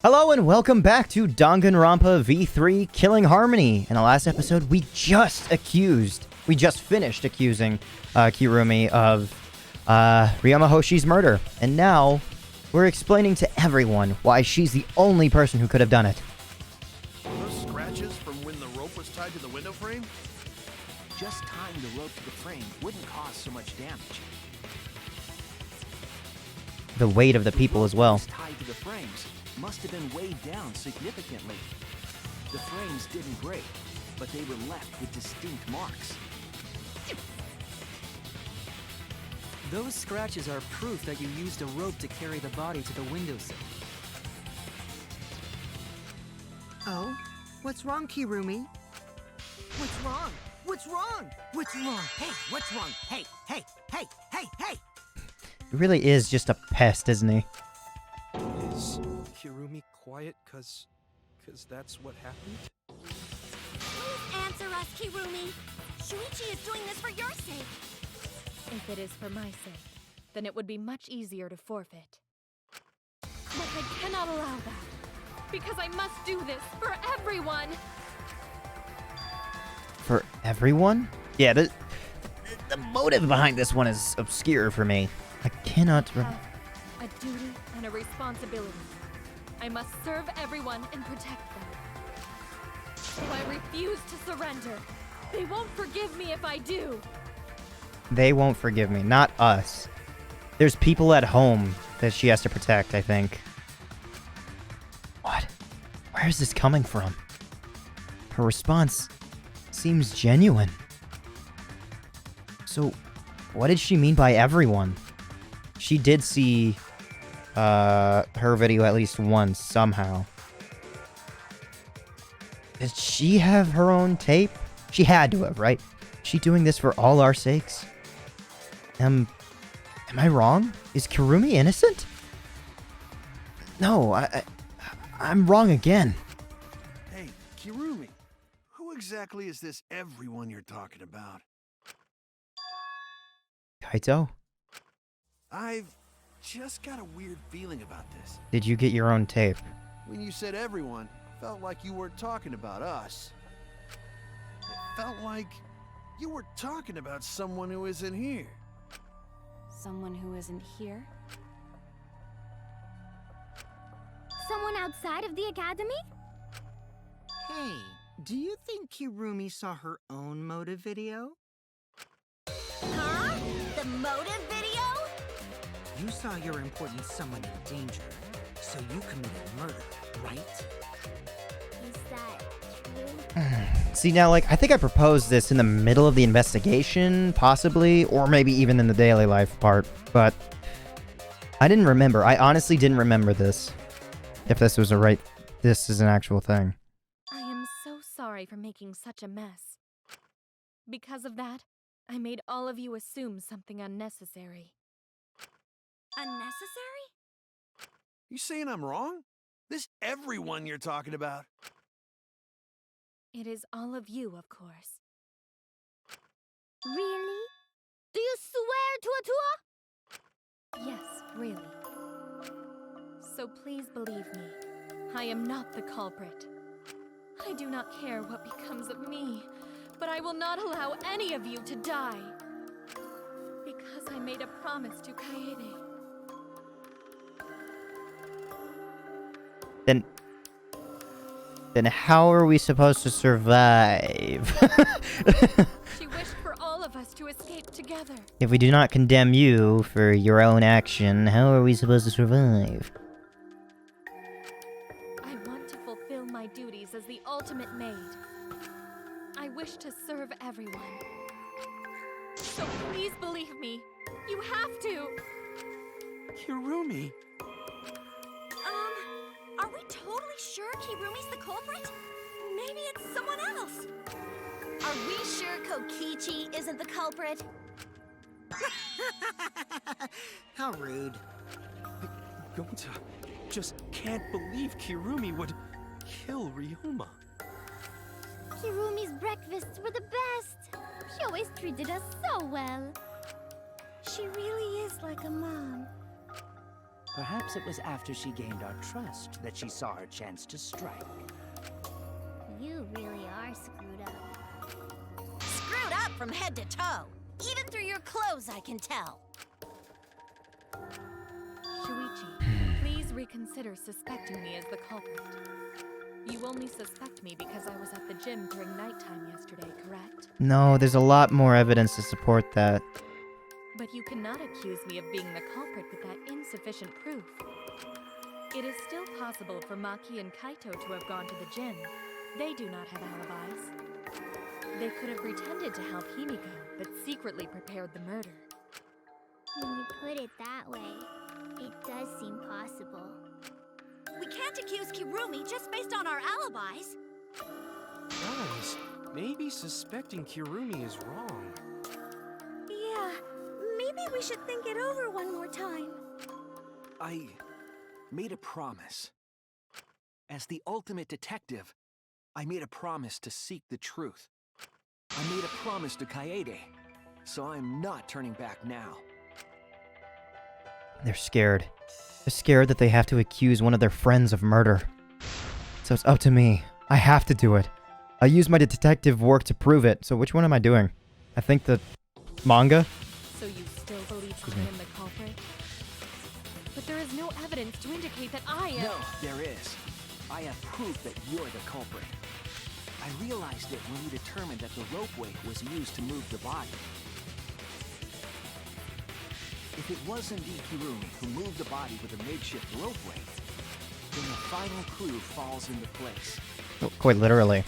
Hello and welcome back to Danganronpa V3 Killing Harmony. In the last episode, we just finished accusing Kirumi of Ryoma Hoshi's murder. And now, we're explaining to everyone why she's the only person who could have done it. Those scratches from when the rope was tied to the window frame? Just tying the rope to the frame wouldn't cause so much damage. The weight of the people as well. Tied to the frames must have been weighed down significantly. The frames didn't break, but they were left with distinct marks. Those scratches are proof that you used a rope to carry the body to the windowsill. Oh? What's wrong, Kirumi? What's wrong? What's wrong? What's wrong? Hey, what's wrong? Hey, hey, hey, hey, hey! He really is just a pest, isn't he? Is Kirumi quiet cause that's what happened? Please answer us, Kirumi. Shuichi is doing this for your sake. If it is for my sake, then it would be much easier to forfeit. But I cannot allow that, because I must do this for everyone! For everyone? Yeah, the motive behind this one is obscure for me. I cannot... I have a duty and a responsibility. I must serve everyone and protect them. So I refuse to surrender. They won't forgive me if I do. They won't forgive me. Not us. There's people at home that she has to protect, I think. What? Where is this coming from? Her response seems genuine. So, what did she mean by everyone? She did see her video at least once, somehow. Did she have her own tape? She had to have, right? Is she doing this for all our sakes? Am I wrong? Is Kirumi innocent? No, I'm wrong again. Hey, Kirumi, who exactly is this everyone you're talking about? Kaito? I've just got a weird feeling about this. Did you get your own tape? When you said everyone, felt like you weren't talking about us. It felt like you were talking about someone who isn't here. Someone who isn't here? Someone outside of the academy? Hey, do you think Kirumi saw her own motive video? Huh? The motive video? You saw your important someone in danger, so you committed murder, right? Is that true? See, now, like, I think I proposed this in the middle of the investigation, possibly, or maybe even in the daily life part, but I didn't remember. I honestly didn't remember this. If this was this is an actual thing. I am so sorry for making such a mess. Because of that, I made all of you assume something unnecessary. Unnecessary? You saying I'm wrong? This everyone you're talking about? It is all of you, of course. Really? Do you swear to a tour? Yes, really. So please believe me, I am not the culprit. I do not care what becomes of me, but I will not allow any of you to die. Because I made a promise to Kaede. Then how are we supposed to survive? She wished for all of us to escape together. If we do not condemn you for your own action, how are we supposed to survive? I want to fulfill my duties as the ultimate maid. I wish to serve everyone. So please believe me. You have to. Kirumi? Are we totally sure Kirumi's the culprit? Maybe it's someone else. Are we sure Kokichi isn't the culprit? How rude. Gonta just can't believe Kirumi would kill Ryoma. Kirumi's breakfasts were the best. She always treated us so well. She really is like a mom. Perhaps it was after she gained our trust that she saw her chance to strike. You really are screwed up. Screwed up from head to toe. Even through your clothes, I can tell. Shuichi, please reconsider suspecting me as the culprit. You only suspect me because I was at the gym during nighttime yesterday, correct? No, there's a lot more evidence to support that. But you cannot accuse me of being the culprit with that insufficient proof. It is still possible for Maki and Kaito to have gone to the gym. They do not have alibis. They could have pretended to help Himiko, but secretly prepared the murder. When you put it that way, it does seem possible. We can't accuse Kirumi just based on our alibis. Guys, maybe suspecting Kirumi is wrong. Yeah, maybe we should think it over one more time. I made a promise. As the ultimate detective, I made a promise to seek the truth. I made a promise to Kaede, so I'm not turning back now. They're scared. They're scared that they have to accuse one of their friends of murder. So it's up to me. I have to do it. I use my detective work to prove it. So which one am I doing? I think the manga? So you still believe I am the culprit? But there is no evidence to indicate that I am. No, there is. I have proof that you're the culprit. I realized it when we determined that the rope weight was used to move the body. If it was indeed Kirumi who moved the body with a makeshift rope weight, then the final clue falls into place. Oh, quite literally.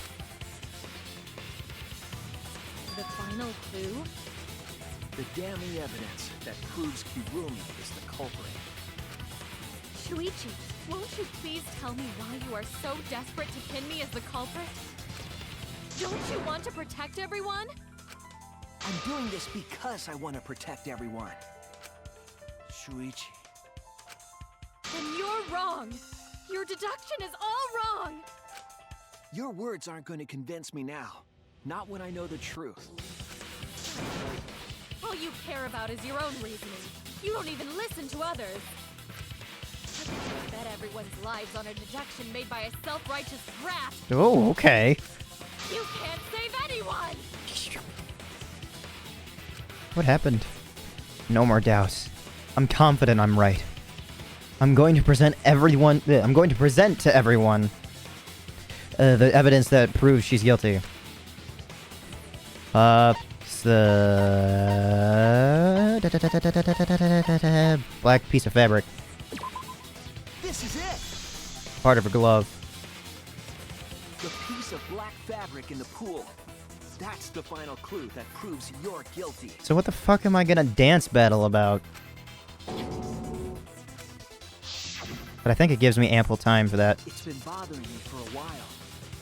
The final clue? The damning evidence that proves Kirumi is the culprit. Shuichi, won't you please tell me why you are so desperate to pin me as the culprit? Don't you want to protect everyone? I'm doing this because I want to protect everyone. Shuichi. Then you're wrong. Your deduction is all wrong. Your words aren't going to convince me now. Not when I know the truth. All you care about is your own reasoning. You don't even listen to others. How could you bet everyone's lives on a deduction made by a self-righteous brat? Oh, okay. You can't save anyone! What happened? No more doubts. I'm confident I'm right. I'm going to present to everyone the evidence that proves she's guilty. Black piece of fabric. This is it! Part of her glove. The piece of black fabric in the pool. That's the final clue that proves you're guilty. So what the fuck am I gonna dance battle about? But I think it gives me ample time for that. It's been bothering me for a while.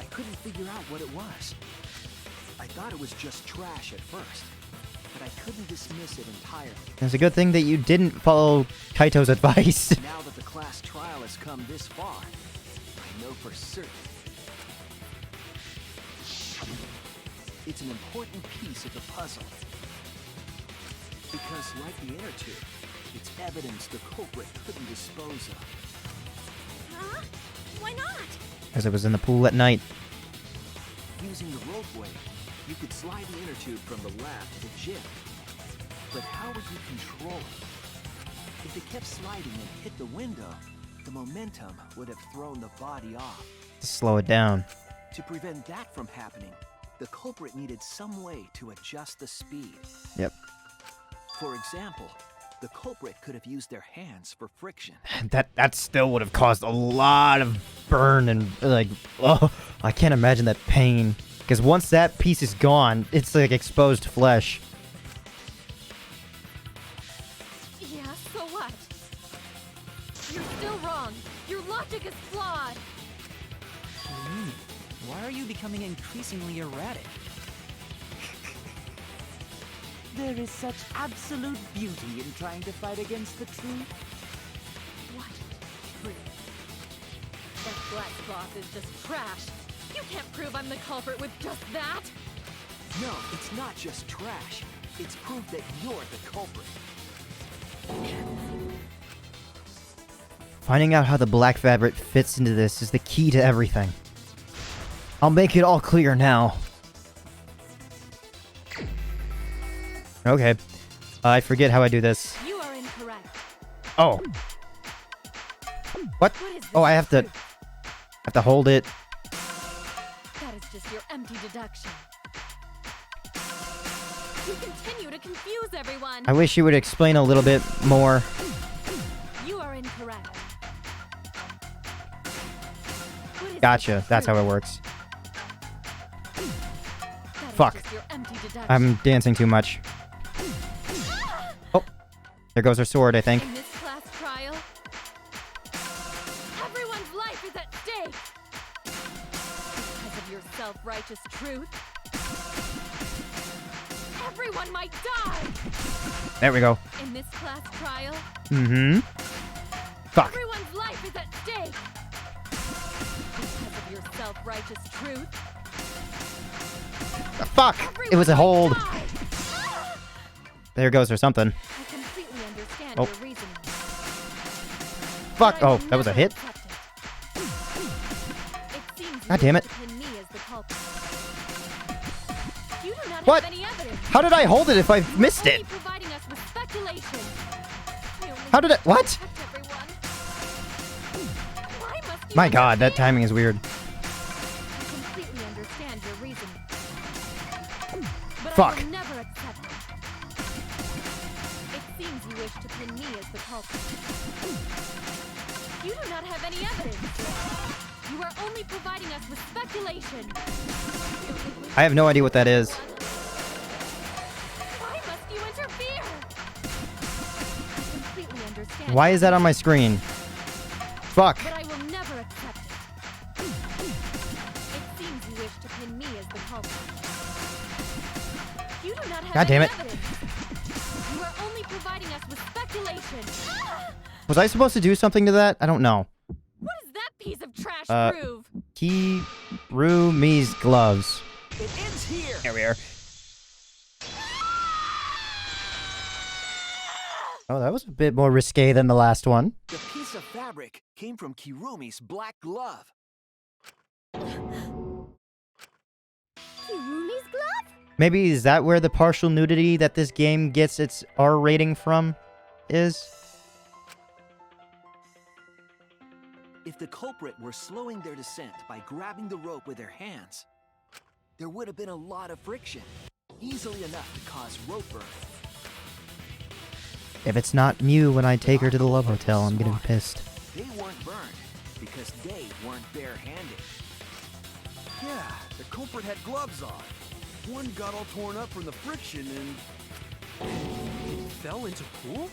I couldn't figure out what it was. I thought it was just trash at first, but I couldn't dismiss it entirely. It's a good thing that you didn't follow Kaito's advice. Now that the class trial has come this far, I know for certain. It's an important piece of the puzzle. Because like the inner tube, it's evidence the culprit couldn't dispose of. Huh? Why not? Because it was in the pool at night. Using the rope weight, you could slide the inner tube from the lab to the gym. But how would you control it? If it kept sliding and hit the window, the momentum would have thrown the body off. To slow it down. To prevent that from happening, the culprit needed some way to adjust the speed. Yep. For example, the culprit could have used their hands for friction. That still would have caused a lot of burn and like, oh, I can't imagine that pain. Because once that piece is gone, it's like exposed flesh. Yeah, so what? You're still wrong. Your logic is flawed. Why are you becoming increasingly erratic? There is such absolute beauty in trying to fight against the truth. What? Truth. That black cloth is just trash. You can't prove I'm the culprit with just that. No, it's not just trash. It's proof that you're the culprit. Finding out how the black fabric fits into this is the key to everything. I'll make it all clear now. Okay. I forget how I do this. You are incorrect. Oh. What? Oh, I have to hold it. That is just your empty deduction. You continue to confuse everyone. I wish you would explain a little bit more. You are incorrect. Gotcha. That's how it works. That is Fuck. just your empty deduction. I'm dancing too much. Oh. There goes her sword, I think. In this class trial, everyone's life is at stake. Because of your self-righteous truth, everyone might die. There we go. In this class trial, Mm-hmm. Fuck. everyone's life is at stake. Because of your self-righteous truth, Fuck. It was a hold. die. There goes or something. I completely understand Oh. your reasoning. Fuck. but I Oh, will that was a never hit? accept it. It seems you God damn wish it. to pin me as the culprit. You do not What? have any evidence. How did I hold it if I missed Only it? providing us with speculation. You only How did it? What? protect everyone. Why must you My god, that interfere? timing is weird. I completely understand your reasoning. But Fuck. I will never accept it. It seems you wish to pin me as the culprit. You do not have any evidence. You are only providing us with speculation. I have no idea what that is. Why must you interfere? I completely understand. Why is that on my screen? Fuck. But I will never accept it. It seems you wish to pin me as the culprit. You do not have God damn any it. evidence. You are only providing us with speculation. Was I supposed to do something to that? I don't know. What does that piece of trash Uh, prove? Kirumi's gloves. It ends here. Here we are. Oh, that was a bit more risque than the last one. The piece of fabric came from Kirumi's black glove. Kirumi's glove? Maybe is that where the partial nudity that this game gets its R rating from is? If the culprit were slowing their descent by grabbing the rope with their hands, there would have been a lot of friction, easily enough to cause rope burn. If it's not Mew when I take her to the love hotel, I'm getting pissed. They weren't burned because they weren't bare-handed. Yeah, the culprit had gloves on. One got all torn up from the friction and... It fell into pool?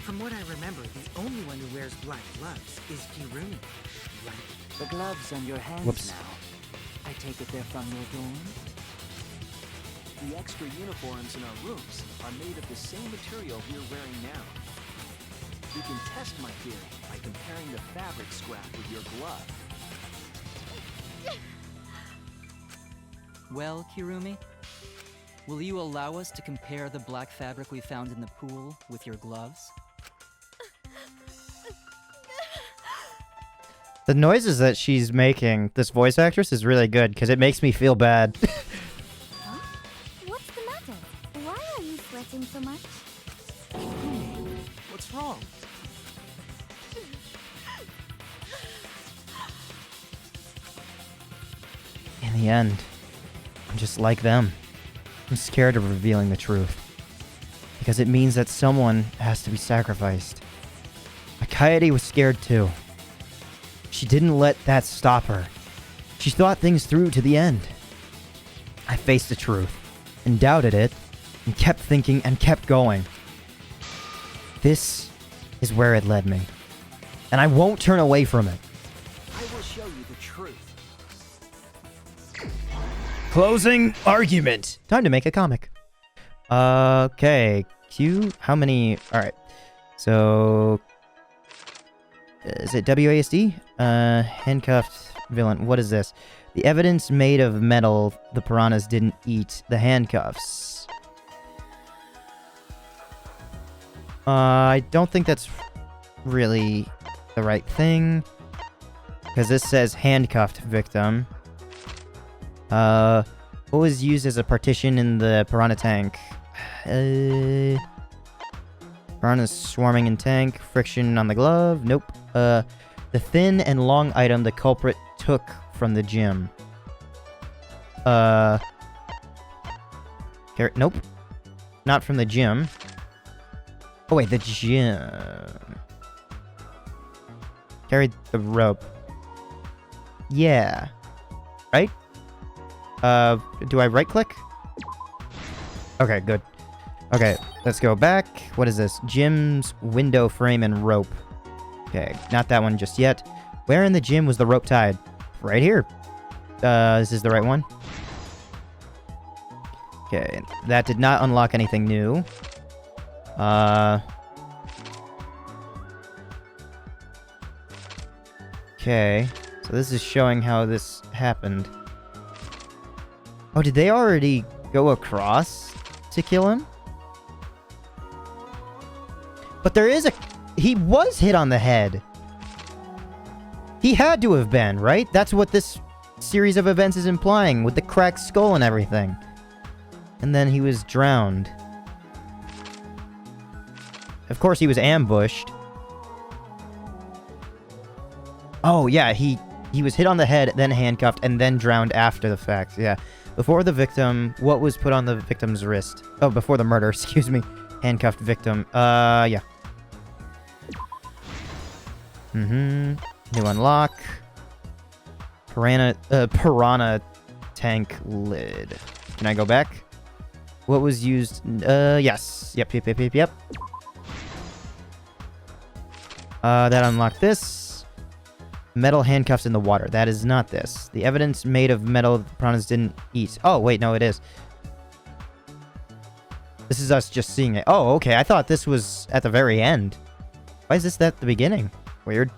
From what I remember, the only one who wears black gloves is Kirumi, right? The gloves on your hands Whoops. now. I take it they're from your dorm? The extra uniforms in our rooms are made of the same material we're wearing now. You can test my theory by comparing the fabric scrap with your glove. Well, Kirumi, will you allow us to compare the black fabric we found in the pool with your gloves? The noises that she's making, this voice actress, is really good because it makes me feel bad. Huh? What's the matter? Why are you sweating so much? What's wrong? In the end, I'm just like them. I'm scared of revealing the truth. Because it means that someone has to be sacrificed. My coyote was scared too. She didn't let that stop her. She thought things through to the end. I faced the truth, and doubted it, and kept thinking and kept going. This is where it led me. And I won't turn away from it. I will show you the truth. Closing argument. Time to make a comic. Okay. Q. How many? All right. So, is it WASD? Handcuffed villain. What is this? The evidence made of metal the piranhas didn't eat. The handcuffs. I don't think that's really the right thing. Because this says handcuffed victim. What was used as a partition in the piranha tank? Piranhas swarming in tank. Friction on the glove. Nope. The thin and long item the culprit took from the gym. Nope. Not from the gym. Oh wait, the gym. Carried the rope. Yeah. Right? Do I right click? Okay, good. Okay, let's go back. What is this? Gym's window frame and rope. Okay, not that one just yet. Where in the gym was the rope tied? Right here. This is the right one. Okay, that did not unlock anything new. Okay, so this is showing how this happened. Oh, did they already go across to kill him? But there is a... He was hit on the head. He had to have been, right? That's what this series of events is implying, with the cracked skull and everything. And then he was drowned. Of course, he was ambushed. Oh, yeah, he was hit on the head, then handcuffed, and then drowned after the fact. Yeah. Before the victim, what was put on the victim's wrist? Oh, before the murder, excuse me. Handcuffed victim. Yeah. New unlock. Piranha tank lid. Can I go back? What was used? Yes. Yep. That unlocked this. Metal handcuffs in the water. That is not this. The evidence made of metal the piranhas didn't eat. Oh, wait, no, it is. This is us just seeing it. Oh, okay. I thought this was at the very end. Why is this at the beginning? Weird.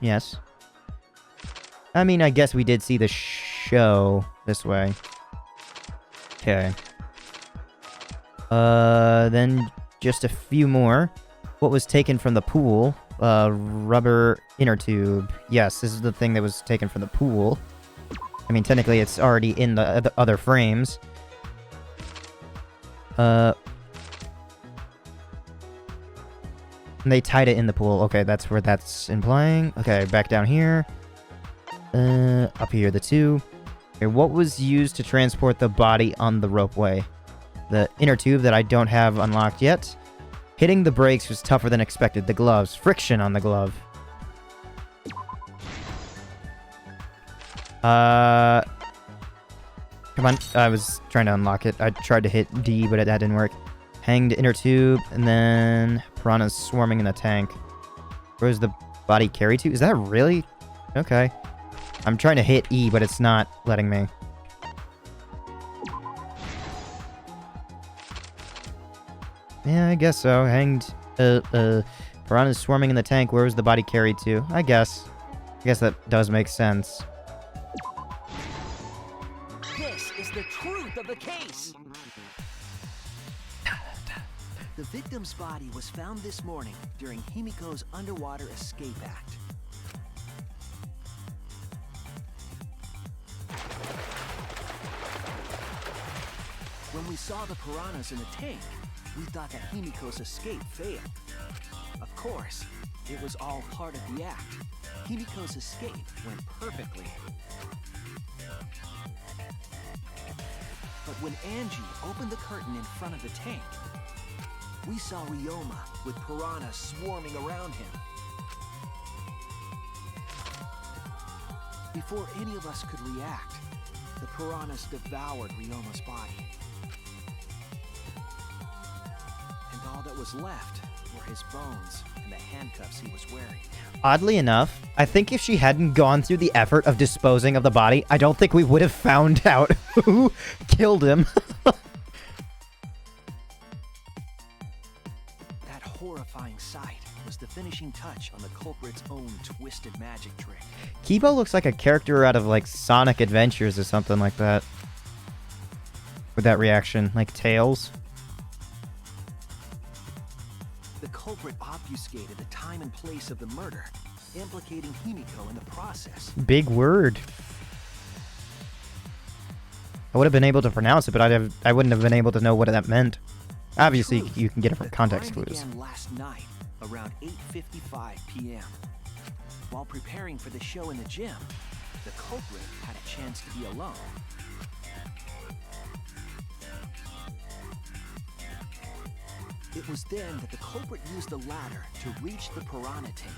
Yes. I mean, I guess we did see the show this way. Okay. Then just a few more. What was taken from the pool? Rubber inner tube. Yes, this is the thing that was taken from the pool. I mean, technically it's already in the other frames. And they tied it in the pool. Okay, that's where that's implying. Okay, back down here. Up here, the two. Okay, what was used to transport the body on the ropeway? The inner tube that I don't have unlocked yet. Hitting the brakes was tougher than expected. The gloves. Friction on the glove. Come on. I was trying to unlock it. I tried to hit D, but that didn't work. Hanged inner tube, and then piranhas swarming in the tank. Where's the body carried to? Is that really? Okay. I'm trying to hit E, but it's not letting me. Yeah, I guess so. Hanged, piranhas swarming in the tank. Where was the body carried to? I guess that does make sense. This is the truth of the case. The victim's body was found this morning during Himiko's underwater escape act. When we saw the piranhas in the tank, we thought that Himiko's escape failed. Of course, it was all part of the act. Himiko's escape went perfectly. But when Angie opened the curtain in front of the tank, we saw Ryoma with piranhas swarming around him. Before any of us could react, the piranhas devoured Ryoma's body. And all that was left were his bones and the handcuffs he was wearing. Oddly enough, I think if she hadn't gone through the effort of disposing of the body, I don't think we would have found out who killed him. That horrifying sight was the finishing touch on the culprit's own twisted magic trick. Kibo looks like a character out of, like, Sonic Adventures or something like that. With that reaction. Like Tails. The culprit obfuscated the time and place of the murder, implicating Himiko in the process. Big word. I would have been able to pronounce it, but I wouldn't have been able to know what that meant. Obviously, Truth, you can get it from the context crime clues. began last night, around 8:55 p.m. While preparing for the show in the gym, the culprit had a chance to be alone. It was then that the culprit used the ladder to reach the piranha tank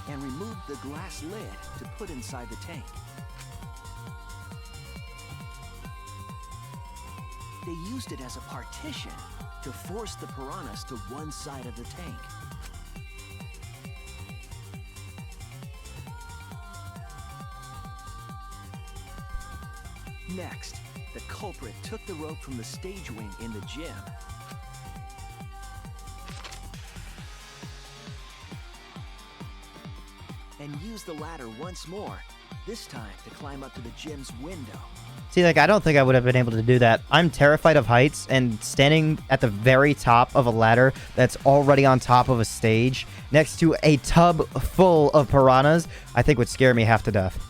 and removed the glass lid to put inside the tank. They used it as a partition to force the piranhas to one side of the tank. Next, the culprit took the rope from the stage wing in the gym and used the ladder once more, this time to climb up to the gym's window. See, like, I don't think I would have been able to do that. I'm terrified of heights, and standing at the very top of a ladder that's already on top of a stage next to a tub full of piranhas, I think would scare me half to death.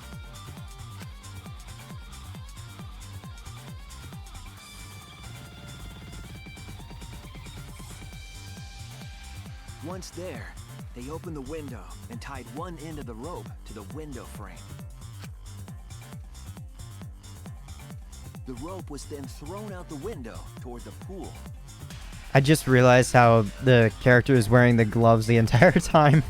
Once there, they opened the window and tied one end of the rope to the window frame. The rope was then thrown out the window toward the pool. I just realized how the character is wearing the gloves the entire time.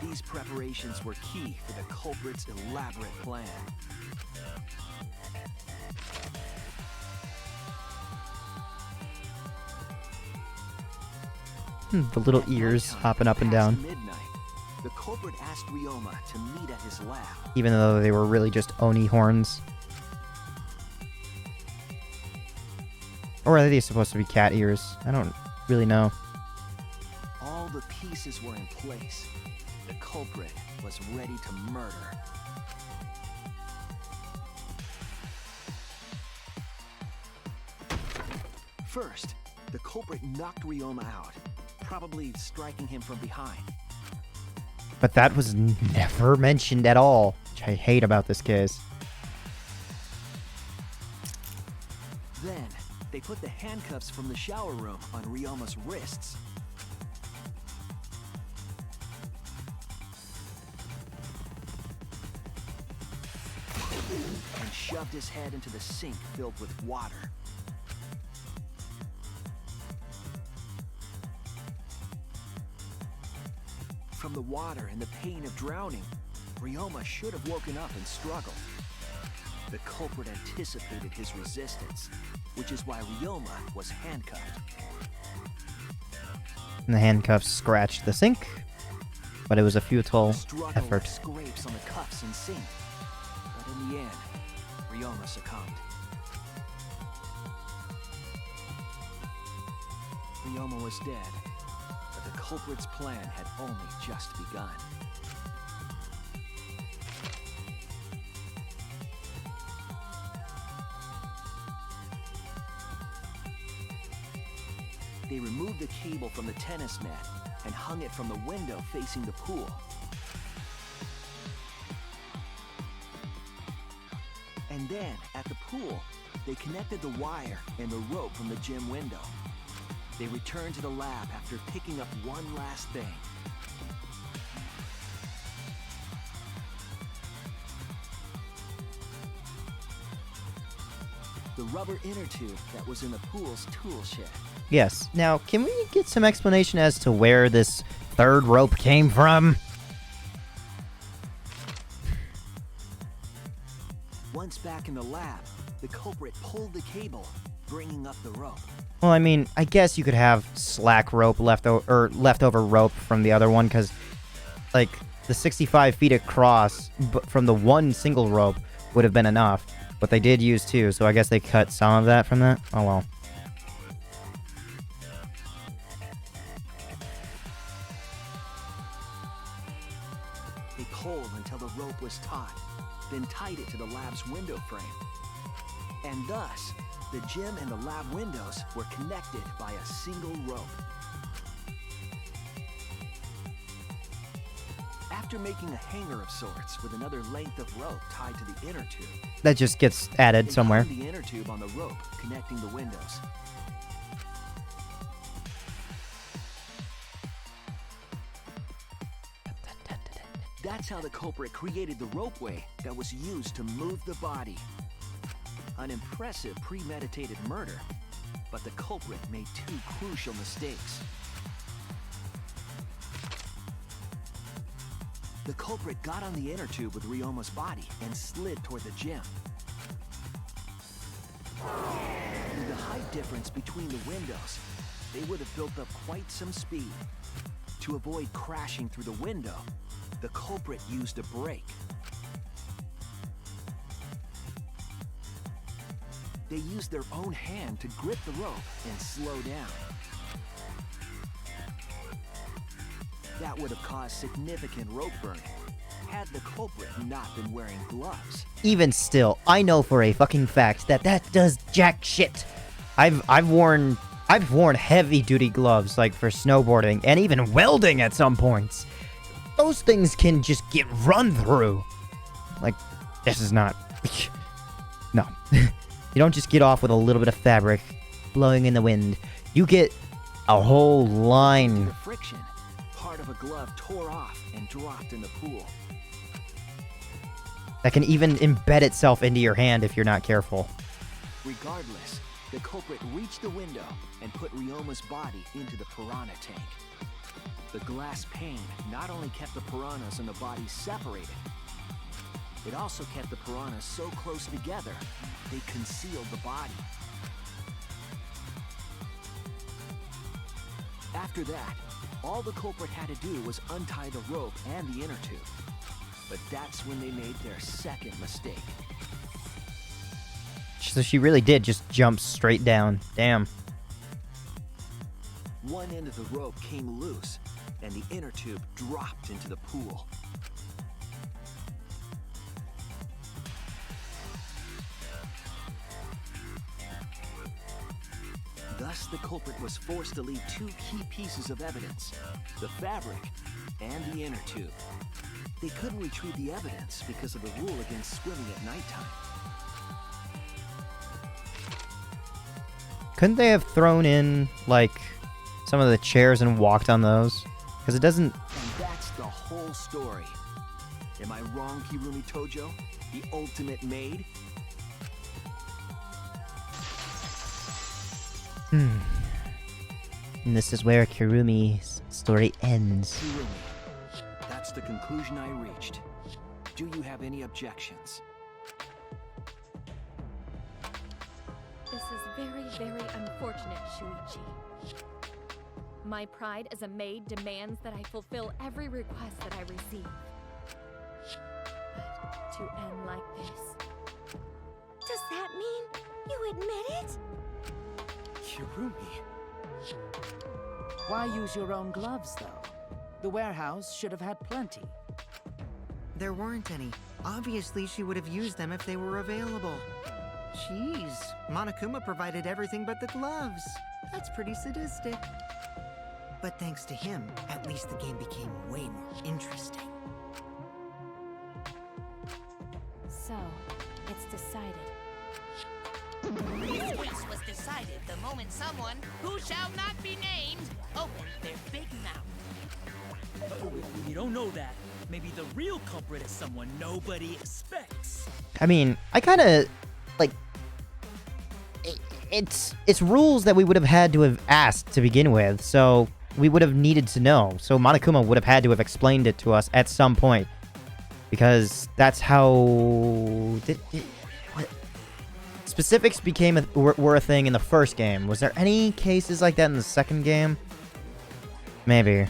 These preparations were key for the culprit's elaborate plan. The little ears hopping up and down. Midnight, the culprit asked Ryoma to meet at his lab. Even though they were really just Oni horns. Or are they supposed to be cat ears? I don't really know. All the pieces were in place. The culprit was ready to murder. First, the culprit knocked Ryoma out, probably striking him from behind. But that was never mentioned at all, which I hate about this case. Then, they put the handcuffs from the shower room on Ryoma's wrists. And shoved his head into the sink filled with water. From the water and the pain of drowning, Ryoma should have woken up and struggled. The culprit anticipated his resistance, which is why Ryoma was handcuffed. And the handcuffs scratched the sink, but it was a futile Struggle effort. left scrapes on the cuffs and sink, but in the end, Ryoma succumbed. Ryoma was dead, but the culprit's plan had only just begun. They removed the cable from the tennis net and hung it from the window facing the pool. And then, at the pool, they connected the wire and the rope from the gym window. They returned to the lab after picking up one last thing. The rubber inner tube that was in the pool's tool shed. Yes. Now, can we get some explanation as to where this third rope came from? Once back in the lab, the culprit pulled the cable, bringing up the rope. Well, I mean, I guess you could have slack rope leftover rope from the other one, because, like, the 65 feet across from the one single rope would have been enough. But they did use two, so I guess they cut some of that from that. Oh well. They pulled until the rope was taut, then tied it to the lab's window frame. And thus, the gym and the lab windows were connected by a single rope. After making a hanger of sorts with another length of rope tied to the inner tube, That just gets added they somewhere. hung the inner tube on the rope connecting the windows. That's how the culprit created the ropeway that was used to move the body. An impressive premeditated murder, but the culprit made two crucial mistakes. The culprit got on the inner tube with Ryoma's body and slid toward the gym. With the height difference between the windows, they would have built up quite some speed. To avoid crashing through the window, the culprit used a brake. They used their own hand to grip the rope and slow down. That would have caused significant rope burning had the culprit not been wearing gloves. Even still, I know for a fucking fact that does jack shit. I've worn heavy duty gloves like for snowboarding and even welding at some points. Those things can just get run through. Like, this is not... No. You don't just get off with a little bit of fabric blowing in the wind. You get a whole line. The friction, part of a glove tore off and dropped in the pool. That can even embed itself into your hand if you're not careful. Regardless, the culprit reached the window and put Ryoma's body into the piranha tank. The glass pane not only kept the piranhas and the body separated, it also kept the piranhas so close together, they concealed the body. After that, all the culprit had to do was untie the rope and the inner tube. But that's when they made their second mistake. So she really did just jump straight down. Damn. One end of the rope came loose, and the inner tube dropped into the pool. Thus, the culprit was forced to leave two key pieces of evidence, the fabric and the inner tube. They couldn't retrieve the evidence because of the rule against swimming at nighttime. Couldn't they have thrown in, like, some of the chairs and walked on those? Because it doesn't... And that's the whole story. Am I wrong, Kirumi Tojo? The ultimate maid? And this is where Kirumi's story ends. Kirumi, that's the conclusion I reached. Do you have any objections? This is very, very unfortunate, Shuichi. My pride as a maid demands that I fulfill every request that I receive. But to end like this... Does that mean you admit it? Kirumi. Why use your own gloves, though? The warehouse should have had plenty. There weren't any. Obviously, she would have used them if they were available. Jeez, Monokuma provided everything but the gloves. That's pretty sadistic. But thanks to him, at least the game became way more interesting. So, it's decided. This case was decided the moment someone, who shall not be named, opened their big mouth. You don't know that. Maybe the real culprit is someone nobody expects. I mean, I kind of, like... It's rules that we would have had to have asked to begin with, so we would have needed to know. So Monokuma would have had to have explained it to us at some point. Because that's how... What? Specifics were a thing in the first game. Was there any cases like that in the second game? Maybe.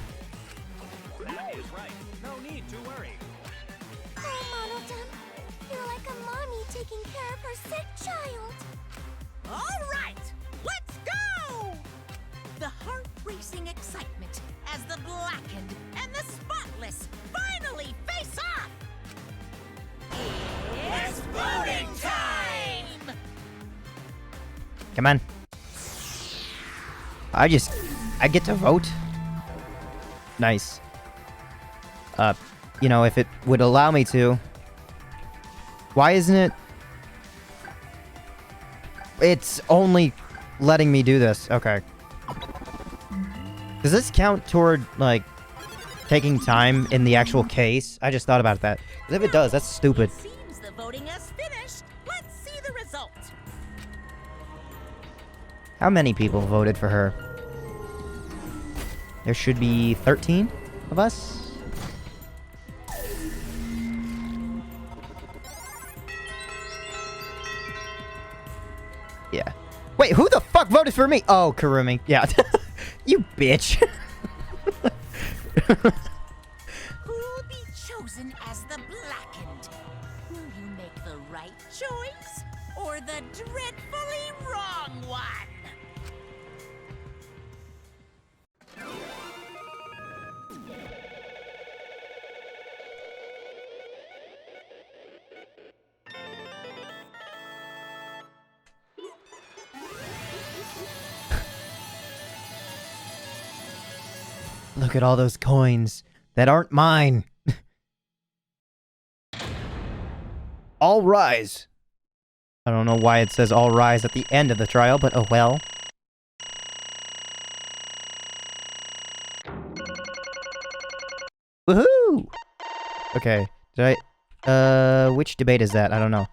That is right. No need to worry. Oh, Mono-chan, you're like a mommy taking care of her sick child. All right, let's go! The heart-racing excitement as the blackened and the spotless finally face off! It's voting time! Come on. I get to vote? Nice. You know, if it would allow me to. Why isn't it? It's only letting me do this. Okay. Does this count toward, like, taking time in the actual case? I just thought about that. 'Cause if it does, that's stupid. Seems the voting has finished. Let's see the result. How many people voted for her? There should be 13 of us. Yeah. Wait, who the fuck voted for me? Oh, Kirumi. Yeah. You bitch. Who'll be chosen as the blackened? Will you make the right choice or the dreadfully wrong one? Look at all those coins that aren't mine. All rise. I don't know why it says all rise at the end of the trial, but oh well. Woohoo! Okay, did I... which debate is that? I don't know.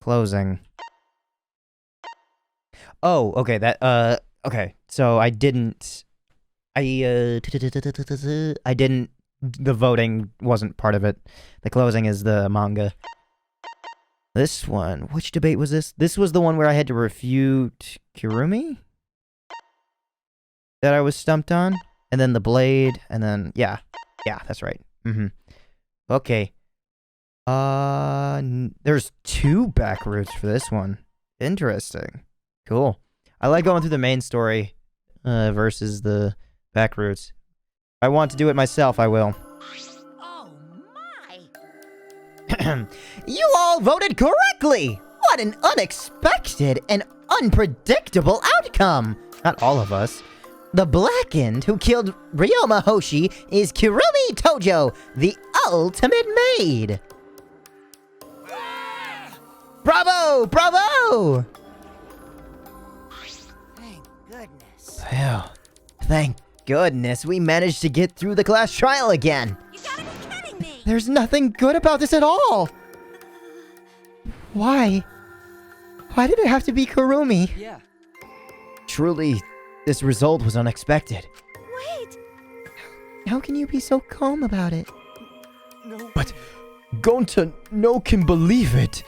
Closing. Oh, okay, that, okay. So I didn't... I didn't... The voting wasn't part of it. The closing is the manga. This one, which debate was this? This was the one where I had to refute Kirumi? That I was stumped on? And then the blade, and then, yeah. Yeah, that's right. Mm-hmm. Okay. There's 2 back routes for this one. Interesting. Cool. I like going through the main story, versus the back routes. If I want to do it myself, I will. Oh my! You all voted correctly! What an unexpected and unpredictable outcome! Not all of us. The Blackened who killed Ryoma Hoshi is Kirumi Tojo, the ultimate maid! Bravo! Bravo! Thank goodness. Well, thank goodness we managed to get through the class trial again. You gotta be kidding me! There's nothing good about this at all! Why? Why did it have to be Kirumi? Yeah. Truly, this result was unexpected. Wait! How can you be so calm about it? No. But Gonta no can believe it.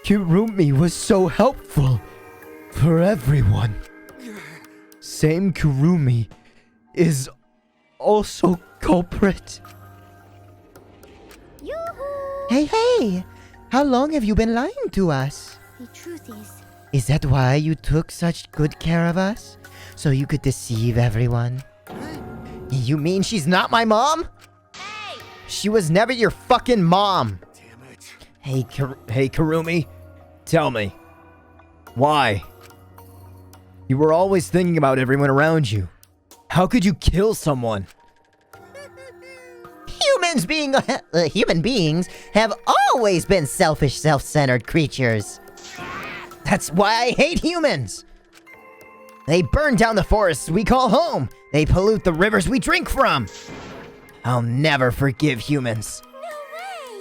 Kirumi was so helpful for everyone. Same Kirumi is also culprit. Yoo-hoo! Hey! How long have you been lying to us? The truth Is that why you took such good care of us? So you could deceive everyone? You mean she's not my mom? Hey! She was never your fucking mom! Damn it. Hey, Kirumi. Tell me. Why? You were always thinking about everyone around you. How could you kill someone? Human beings have always been selfish, self-centered creatures. That's why I hate humans. They burn down the forests we call home. They pollute the rivers we drink from. I'll never forgive humans. No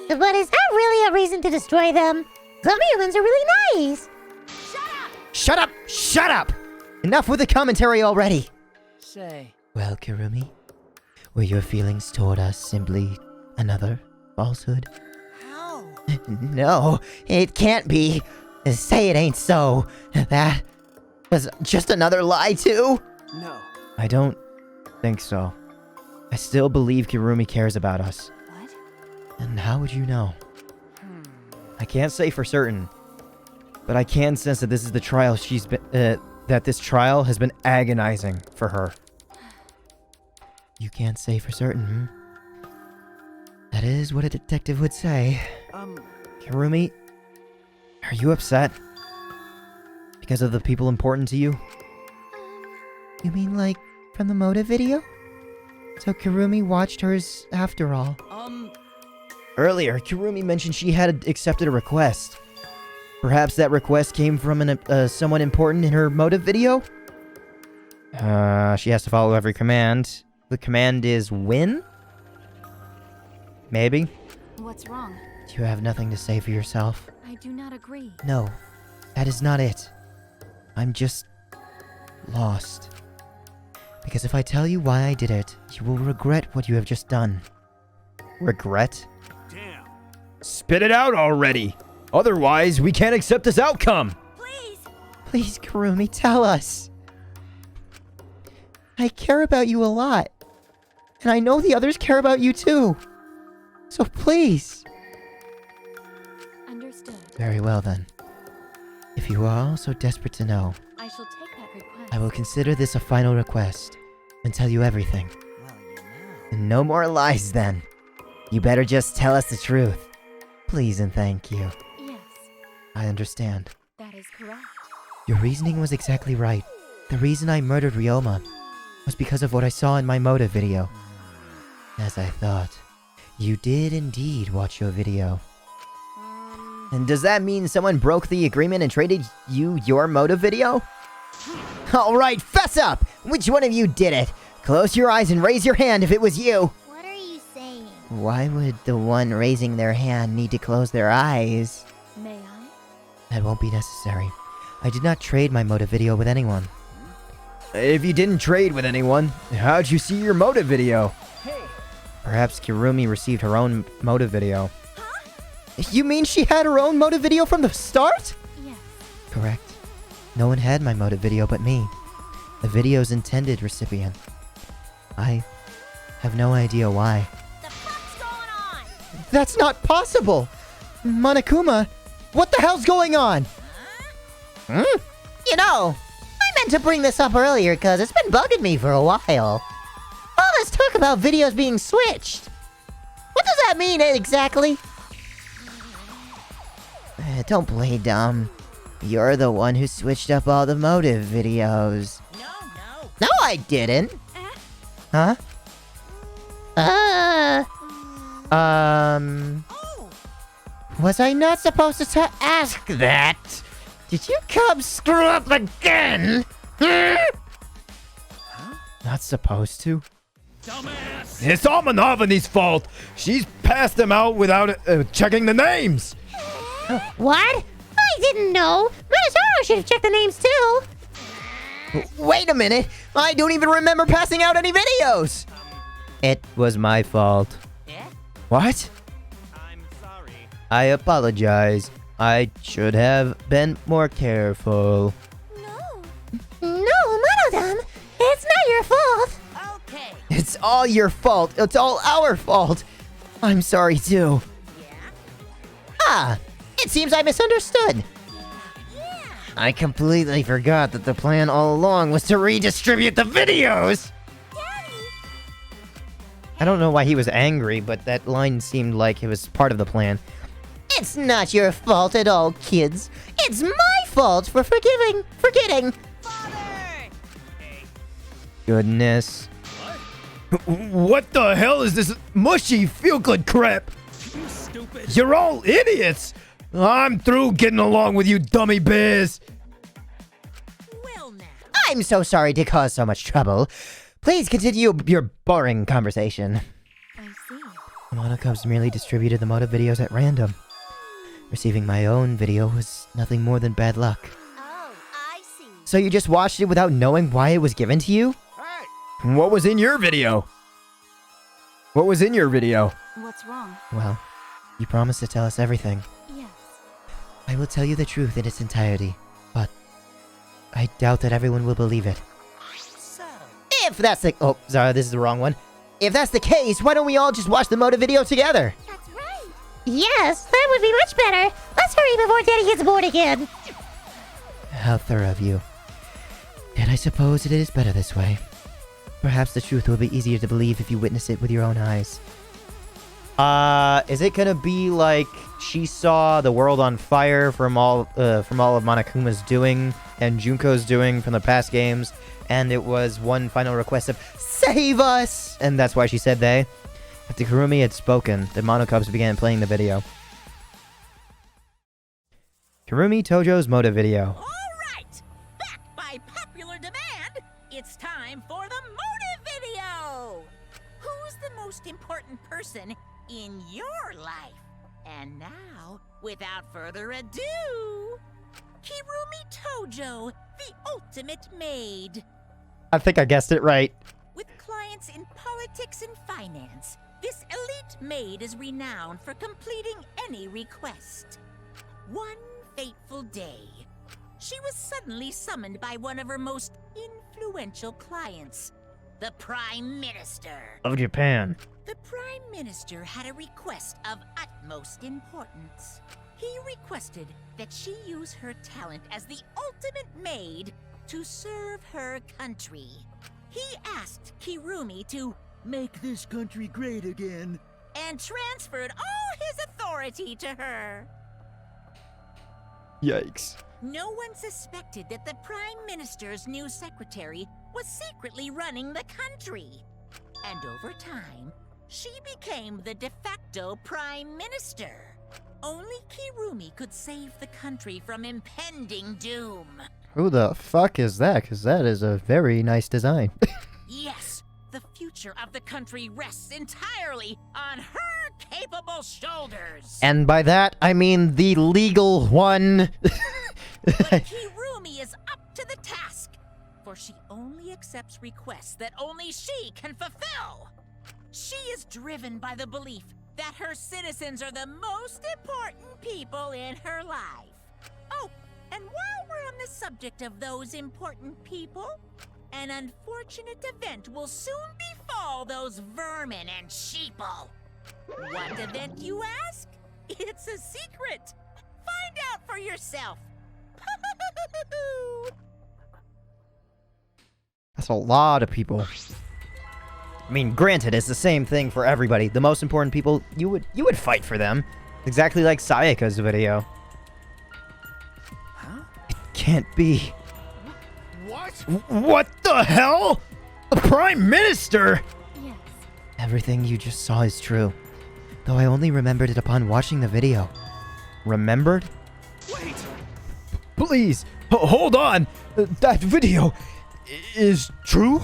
way! But is that really a reason to destroy them? Some humans are really nice. Shut up! Shut up! Enough with the commentary already. Say, Well, Kirumi, were your feelings toward us simply another falsehood? How? No, it can't be. Say it ain't so. That was just another lie, too? No. I don't think so. I still believe Kirumi cares about us. What? And how would you know? I can't say for certain, but I can sense that this is the trial she's been, that this trial has been agonizing for her. You can't say for certain, hmm? That is what a detective would say. Kirumi, are you upset? Because of the people important to you? You mean like from the motive video? So Kirumi watched hers after all. Earlier, Kirumi mentioned she had accepted a request. Perhaps that request came from someone important in her motive video? She has to follow every command. The command is win? Maybe? What's wrong? You have nothing to say for yourself. I do not agree. No, that is not it. I'm just lost. Because if I tell you why I did it, you will regret what you have just done. Regret? Damn. Spit it out already! Otherwise, we can't accept this outcome! Please! Please, Kirumi, tell us. I care about you a lot. And I know the others care about you too. So please. Understood. Very well then. If you are all so desperate to know, I shall take that request. I will consider this a final request and tell you everything. Well, you know. And no more lies then. You better just tell us the truth. Please and thank you. Yes, I understand. that is correct. Your reasoning was exactly right. The reason I murdered Ryoma was because of what I saw in my motive video. As I thought. You did indeed watch your video. And does that mean someone broke the agreement and traded you your motive video? Alright, fess up! Which one of you did it? Close your eyes and raise your hand if it was you! What are you saying? Why would the one raising their hand need to close their eyes? May I? That won't be necessary. I did not trade my motive video with anyone. If you didn't trade with anyone, how'd you see your motive video? Perhaps Kirumi received her own motive video. You mean she had her own motive video from the start? Yes. Correct. No one had my motive video but me. The video's intended recipient. I have no idea why. The fuck's going on? That's not possible! Monokuma, what the hell's going on? You know, I meant to bring this up earlier because it's been bugging me for a while. All this talk about videos being switched. What does that mean exactly? Don't play dumb. You're the one who switched up all the motive videos. No, I didn't. Huh? Was I not supposed to ask that? Did you come screw up again? Not supposed to? Dumbass! It's Amanavani's fault. She's passed them out without checking the names. What? I didn't know. Masaru should have checked the names too. Wait a minute! I don't even remember passing out any videos! It was my fault. What? I'm sorry. I apologize. I should have been more careful. No, Monodam. It's not your fault. Okay. It's all your fault. It's all our fault. I'm sorry too. Ah, it seems I misunderstood. I completely forgot that the plan all along was to redistribute the videos! I don't know why he was angry, but that line seemed like it was part of the plan. It's not your fault at all, kids. It's my fault for forgetting. Goodness. What the hell is this mushy feel-good crap? You stupid. You're all idiots! I'm through getting along with you dummy bears! Well now. I'm so sorry to cause so much trouble. Please continue your boring conversation. I see. Monokub's merely distributed the motive videos at random. Receiving my own video was nothing more than bad luck. Oh, I see. So you just watched it without knowing why it was given to you? What was in your video? What was in your video? What's wrong? Well, you promised to tell us everything. Yes. I will tell you the truth in its entirety, but I doubt that everyone will believe it. So, If that's the— Oh, sorry, this is the wrong one. If that's the case, why don't we all just watch the motive video together? that's right. Yes, that would be much better. Let's hurry before Daddy gets bored again. How thorough of you. And I suppose it is better this way. Perhaps the truth will be easier to believe if you witness it with your own eyes. Is it gonna be like she saw the world on fire from all of Monokuma's doing, and Junko's doing from the past games, and it was one final request of "Save us!" And that's why she said they. After Kirumi had spoken, the Monocubs began playing the video. Kirumi Tojo's motive video. Alright! Back by popular demand, it's time for the motive video! Who's the most important person in your life? And now, without further ado, Kirumi Tojo, the ultimate maid. I think I guessed it right. With clients in politics and finance, this elite maid is renowned for completing any request. One fateful day, she was suddenly summoned by one of her most influential clients, the Prime Minister. Of Japan. The Prime Minister had a request of utmost importance. He requested that she use her talent as the ultimate maid to serve her country. He asked Kirumi to make this country great again and transferred all his authority to her. Yikes. No one suspected that the Prime Minister's new secretary was secretly running the country. And over time, she became the de facto Prime Minister. Only Kirumi could save the country from impending doom. Who the fuck is that? Because that is a very nice design. Yes, the future of the country rests entirely on her capable shoulders. And by that, I mean the legal one. But Kirumi is up to the task, for she only accepts requests that only she can fulfill. She is driven by the belief that her citizens are the most important people in her life. Oh, and while we're on the subject of those important people, an unfortunate event will soon befall those vermin and sheeple. What event, you ask? It's a secret. Find out for yourself. That's a lot of people. I mean, granted, it's the same thing for everybody. The most important people, you would fight for them. Exactly like Sayaka's video. Huh? It can't be. What? What the hell? A Prime Minister? Yes. Everything you just saw is true. Though I only remembered it upon watching the video. Remembered? Wait! Please, hold on. That video is true?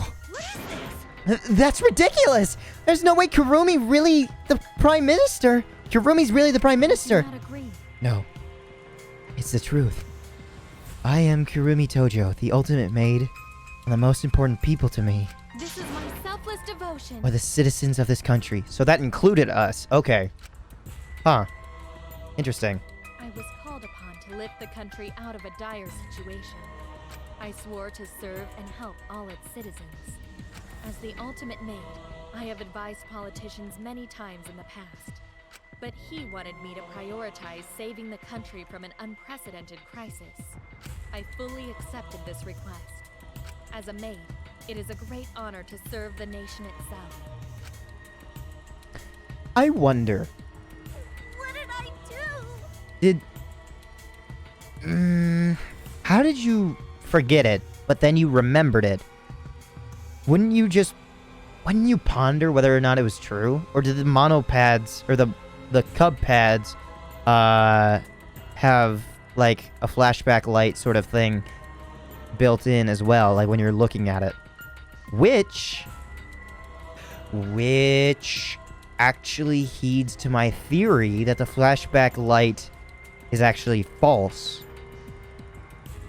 That's ridiculous! There's no way Kirumi really the Prime Minister. Kirumi's really the Prime Minister. I do not agree. No. It's the truth. I am Kirumi Tojo, the ultimate maid, and the most important people to me This is my selfless devotion. are the citizens of this country. So that included us. Okay. Huh. Interesting. I was called upon to lift the country out of a dire situation. I swore to serve and help all its citizens. As the ultimate maid, I have advised politicians many times in the past. But he wanted me to prioritize saving the country from an unprecedented crisis. I fully accepted this request. As a maid, it is a great honor to serve the nation itself. I wonder, What did I do? how did you forget it, but then you remembered it? Wouldn't you ponder whether or not it was true? Or did the mono pads, or the cub pads, have, like, a flashback light sort of thing built in as well, like when you're looking at it? Which actually heeds to my theory that the flashback light is actually false.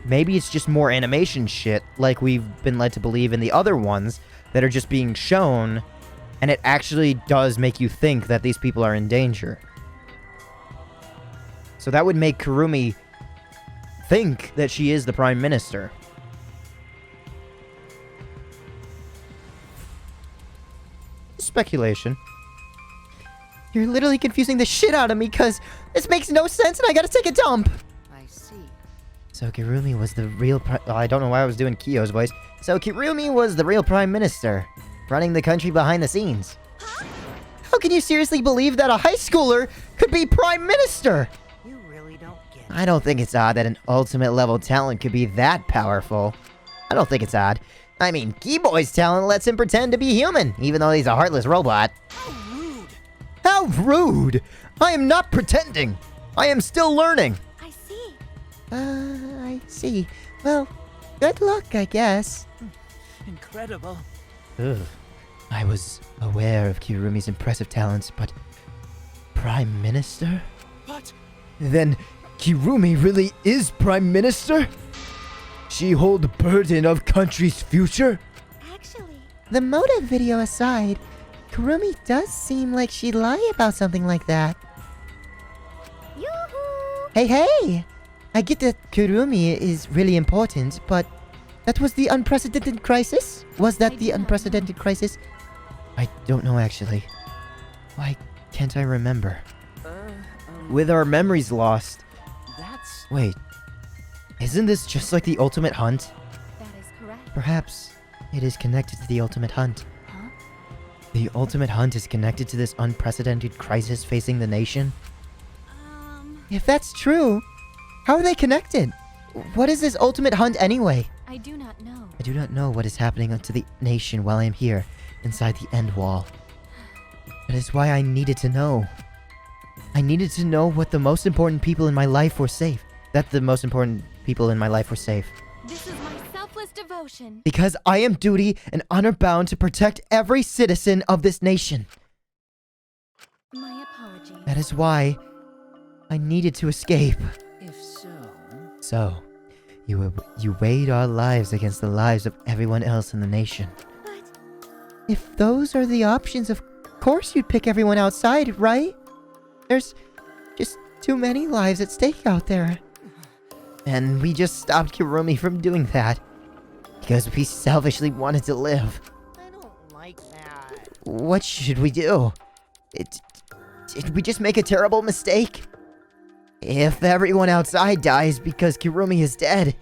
Maybe it's just more animation shit, like we've been led to believe in the other ones, that are just being shown, and it actually does make you think that these people are in danger. So that would make Kirumi think that she is the Prime Minister. Speculation. You're literally confusing the shit out of me, cause this makes no sense and I gotta take a dump! I see. So Kirumi was the real I don't know why I was doing Kyo's voice. So Kirumi was the real Prime Minister, running the country behind the scenes. How can you seriously believe that a high schooler could be Prime Minister? You really don't get I don't think it's odd that an ultimate level talent could be that powerful. I don't think it's odd. I mean, Keyboy's talent lets him pretend to be human, even though he's a heartless robot. How rude! How rude! I am not pretending! I am still learning! I see. I see. Well, good luck, I guess. Incredible. Ugh. I was aware of Kirumi's impressive talents, but... Prime Minister? What? Then Kirumi really is Prime Minister? She hold the burden of country's future? Actually, The motive video aside, Kirumi does seem like she'd lie about something like that. yoo-hoo! Hey! I get that Kirumi is really important, but that was the unprecedented crisis? Was that the unprecedented crisis? I don't know, actually. Why can't I remember? With our memories lost... That's... Wait. Isn't this just like the Ultimate Hunt? That is correct. Perhaps it is connected to the Ultimate Hunt. Huh? The Ultimate Hunt is connected to this unprecedented crisis facing the nation? If that's true, how are they connected? What is this Ultimate Hunt anyway? I do not know. I do not know what is happening to the nation while I am here, inside the end wall. That is why I needed to know. I needed to know what the most important people in my life were safe. That the most important people in my life were safe. This is my selfless devotion. Because I am duty and honor bound to protect every citizen of this nation. My apologies. That is why I needed to escape. If so... So, you weighed our lives against the lives of everyone else in the nation. But If those are the options, of course you'd pick everyone outside, right? There's just too many lives at stake out there. And we just stopped Kirumi from doing that. Because we selfishly wanted to live. I don't like that. What should we do? Did we just make a terrible mistake? If everyone outside dies because Kirumi is dead,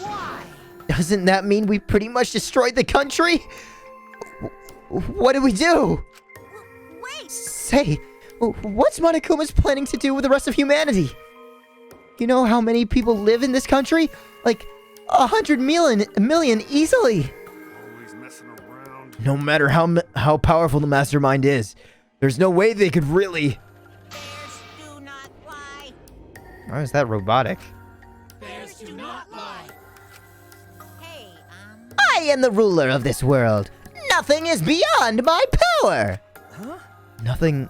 Why? doesn't that mean we pretty much destroyed the country? What do we do? wait! Say, what's Monokuma's planning to do with the rest of humanity? You know how many people live in this country? Like, 100 million easily. Always messing around. No matter how powerful the mastermind is, there's no way they could really... Bears do not lie. Why is that robotic? Bears do not lie. Hey, I am the ruler of this world. Nothing is beyond my power. Huh? Nothing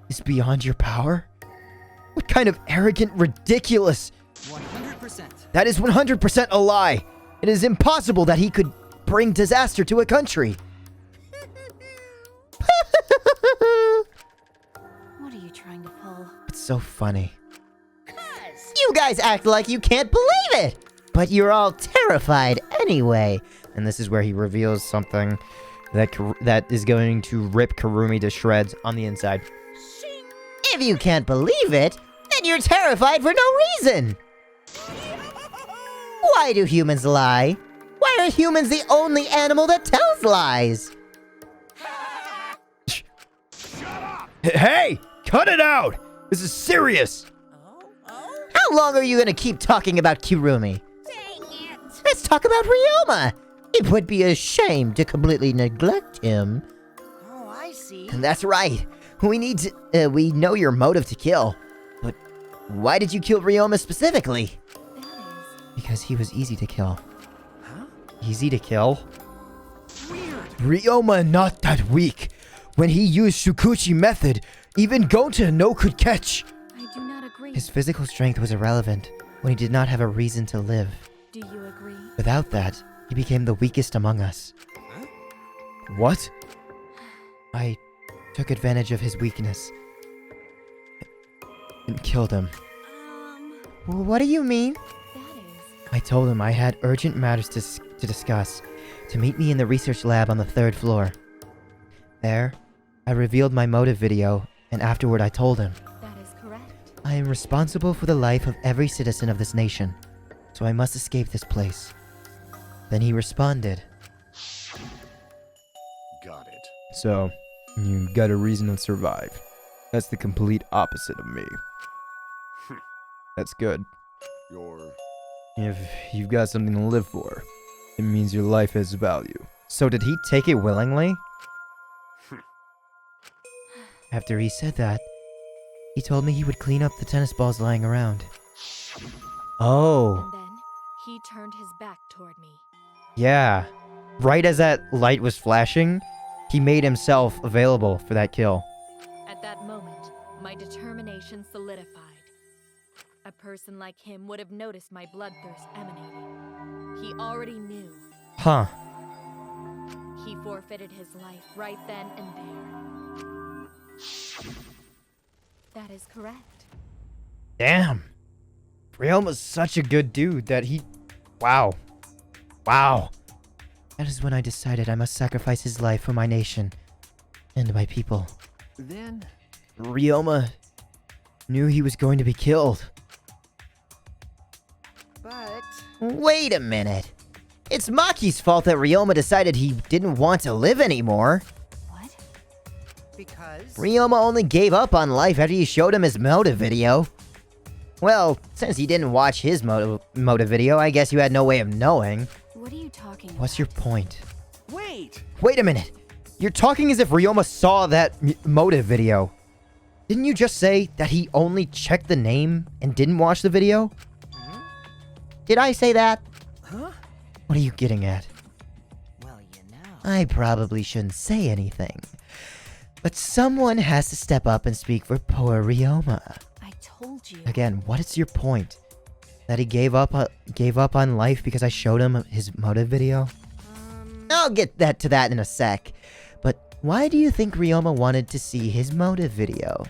is beyond your power? What kind of arrogant, ridiculous... 100%. That is 100% a lie. It is impossible that he could bring disaster to a country. What are you trying to pull? It's so funny. You guys act like you can't believe it. But you're all terrified anyway. And this is where he reveals something that is going to rip Kirumi to shreds on the inside. If you can't believe it, then you're terrified for no reason. Why do humans lie? Why are humans the only animal that tells lies? Hey! Cut it out! This is serious! How long are you gonna keep talking about Kirumi? dang it! Let's talk about Ryoma. It would be a shame to completely neglect him. Oh, I see. That's right. We know your motive to kill. But why did you kill Ryoma specifically? That is... Because he was easy to kill. Huh? Easy to kill? Weird. Ryoma not that weak. When he used Shukuchi method, even Gonta no could catch. I do not agree. His physical strength was irrelevant when he did not have a reason to live. Do you agree? Without that, he became the weakest among us. What? I took advantage of his weakness and killed him. What do you mean? That is... I told him I had urgent matters to discuss, to meet me in the research lab on the 3rd floor. There, I revealed my motive video, and afterward I told him, That is correct. I am responsible for the life of every citizen of this nation, so I must escape this place. Then he responded, Got it. So, you got a reason to survive. That's the complete opposite of me. That's good. Your... If you've got something to live for, it means your life has value. So did he take it willingly? After he said that, he told me he would clean up the tennis balls lying around. Oh. And then he turned his back toward me. Yeah. Right as that light was flashing, he made himself available for that kill. At that moment, my determination solidified. A person like him would have noticed my bloodthirst emanating. He already knew. Huh. He forfeited his life right then and there. That is correct. Damn. Ryoma's such a good dude that he... Wow. Wow. That is when I decided I must sacrifice his life for my nation and my people. Then... Ryoma knew he was going to be killed. But... Wait a minute. It's Maki's fault that Ryoma decided he didn't want to live anymore. What? Because... Ryoma only gave up on life after you showed him his motive video. Well, since you didn't watch his motive video, I guess you had no way of knowing. What are you talking about? What's your point? Wait! Wait a minute. You're talking as if Ryoma saw that motive video. Didn't you just say that he only checked the name and didn't watch the video? Did I say that? Huh? What are you getting at? Well, you know... I probably shouldn't say anything. But someone has to step up and speak for poor Ryoma. I told you. Again, what is your point? That he gave up on life because I showed him his motive video? I'll get to that in a sec. But why do you think Ryoma wanted to see his motive video?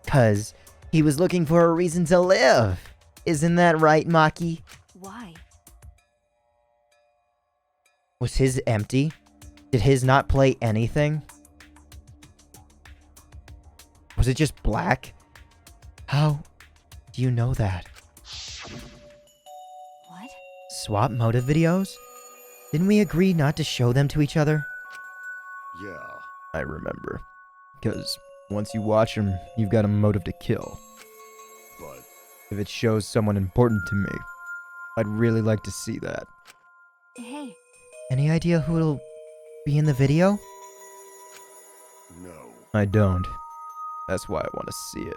'Cause he was looking for a reason to live. Isn't that right, Maki? Why? Was his empty? Did his not play anything? Was it just black? How do you know that? What? Swap motive videos? Didn't we agree not to show them to each other? Yeah. I remember. Because once you watch them, you've got a motive to kill. But... If it shows someone important to me, I'd really like to see that. Hey. Any idea who it'll be in the video? No. I don't. That's why I want to see it.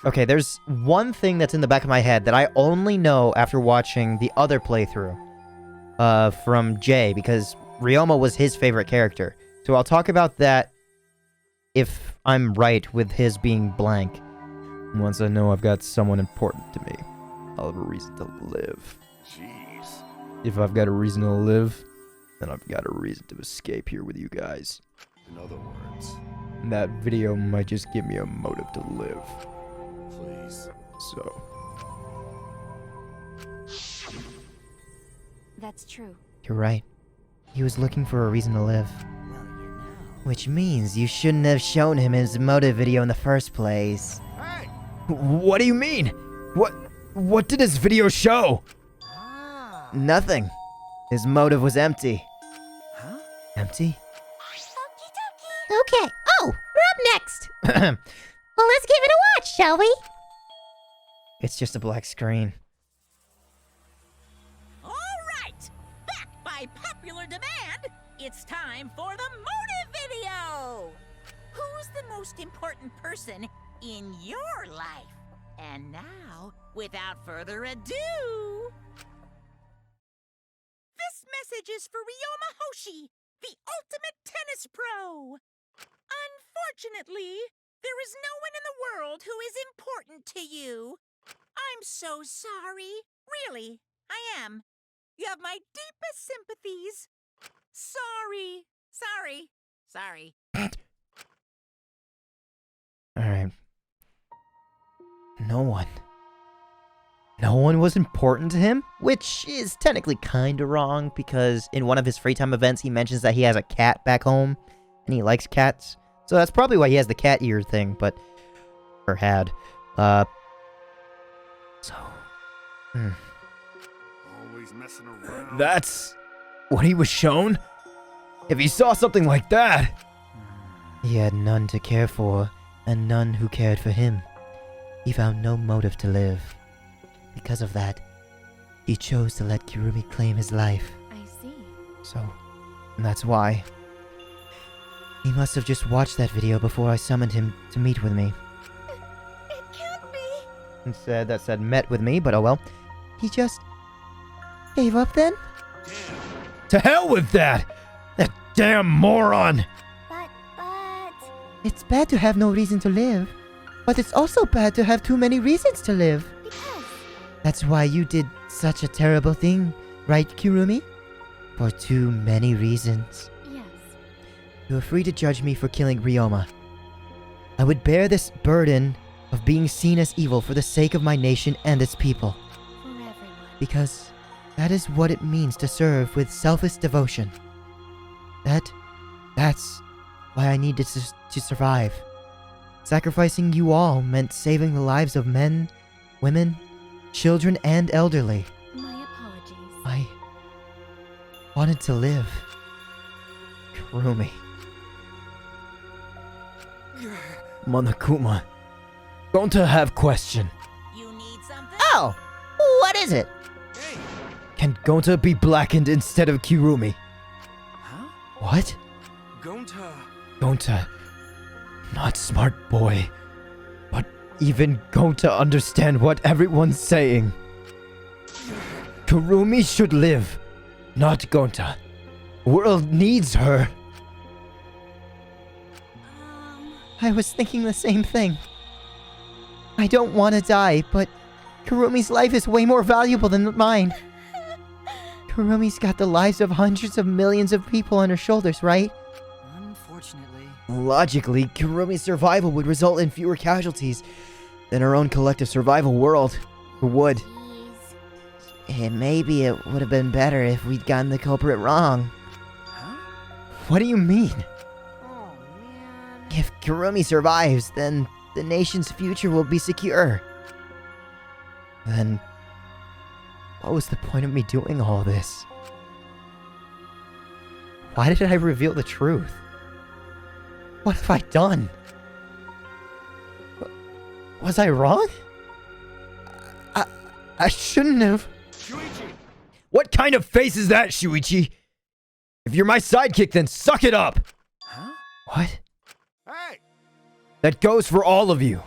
Okay, there's one thing that's in the back of my head that I only know after watching the other playthrough from Jay, because Ryoma was his favorite character. So I'll talk about that if I'm right with his being blank. Once I know I've got someone important to me, I'll have a reason to live. Jeez. If I've got a reason to live, then I've got a reason to escape here with you guys. In other words... And that video might just give me a motive to live. Please. So, That's true. You're right. He was looking for a reason to live. Well, you know... Which means you shouldn't have shown him his motive video in the first place. Hey! what do you mean? What did his video show? Ah. Nothing. His motive was empty. Huh? Empty? Okay. Oh, we're up next. Well, let's give it a watch, shall we? It's just a black screen. All right! Back by popular demand, it's time for the motive video! Who's the most important person in your life? And now, without further ado... This message is for Ryoma Hoshi, the ultimate tennis pro! Unfortunately, there is no one in the world who is important to you. I'm so sorry. Really, I am. You have my deepest sympathies. Sorry. Alright. No one. No one was important to him? Which is technically kinda wrong, because in one of his free time events he mentions that he has a cat back home, and he likes cats. So that's probably why he has the cat ear thing, but... Or had. Always messing around. That's what he was shown? If he saw something like that... He had none to care for, and none who cared for him. He found no motive to live. Because of that, he chose to let Kirumi claim his life. I see. So, that's why. He must have just watched that video before I summoned him to meet with me. It can't be. Instead, that said met with me, but oh well. He just gave up then? To hell with that! That damn moron! But... It's bad to have no reason to live. But it's also bad to have too many reasons to live. Because... That's why you did such a terrible thing, right, Kirumi? For too many reasons. Yes. You are free to judge me for killing Ryoma. I would bear this burden of being seen as evil for the sake of my nation and its people. For everyone. Because that is what it means to serve with selfless devotion. That's why I needed to survive. Sacrificing you all meant saving the lives of men, women, children, and elderly. My apologies. I wanted to live. Kirumi. Monokuma. Gonta have question. You need something? Oh! What is it? Can Gonta be blackened instead of Kirumi? Huh? What? Gonta. Gonta. Not smart boy. But even Gonta understand what everyone's saying. Kirumi should live, not Gonta. World needs her. I was thinking the same thing. I don't want to die, but Kurumi's life is way more valuable than mine. Kurumi's got the lives of hundreds of millions of people on her shoulders, right? Unfortunately. Logically, Kirumi's survival would result in fewer casualties than our own collective survival world would. Maybe it would have been better if we'd gotten the culprit wrong. Huh? What do you mean? Oh, man. If Kirumi survives, then the nation's future will be secure. Then, what was the point of me doing all this? Why did I reveal the truth? What have I done? Was I wrong? I shouldn't have. Shuichi! What kind of face is that, Shuichi? If you're my sidekick, then suck it up! Huh? What? Hey! That goes for all of you.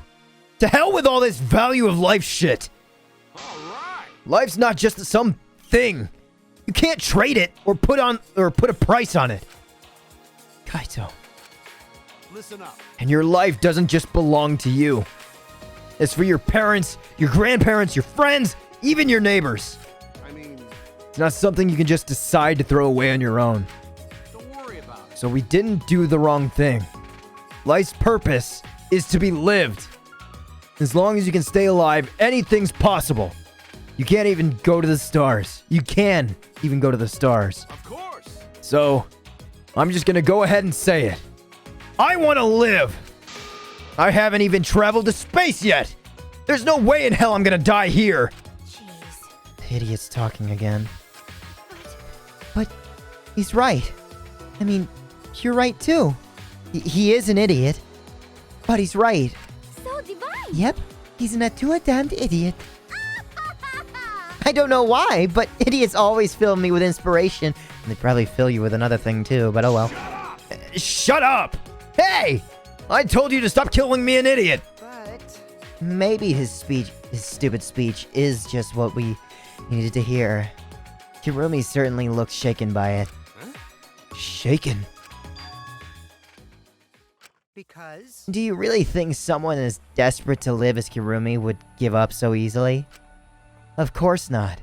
To hell with all this value of life shit. Alright! Life's not just some thing. You can't trade it or put a price on it. Kaito. Listen up. And your life doesn't just belong to you. It's for your parents, your grandparents, your friends, even your neighbors. I mean, It's not something you can just decide to throw away on your own. don't worry about it. So we didn't do the wrong thing. Life's purpose is to be lived. As long as you can stay alive, anything's possible. You can't even go to the stars. You can even go to the stars. Of course! So, I'm just gonna go ahead and say it. I want to live! I haven't even traveled to space yet! There's no way in hell I'm gonna die here! Jeez. The idiot's talking again. But he's right. I mean, you're right too. He is an idiot. But he's right. So divine! Yep, he's not too a damned idiot. I don't know why, but idiots always fill me with inspiration. And they probably fill you with another thing too, but oh well. Shut up! Hey! I told you to stop calling me an idiot! But... Maybe his stupid speech, is just what we needed to hear. Kirumi certainly looked shaken by it. Shaken? Because... Do you really think someone as desperate to live as Kirumi would give up so easily? Of course not.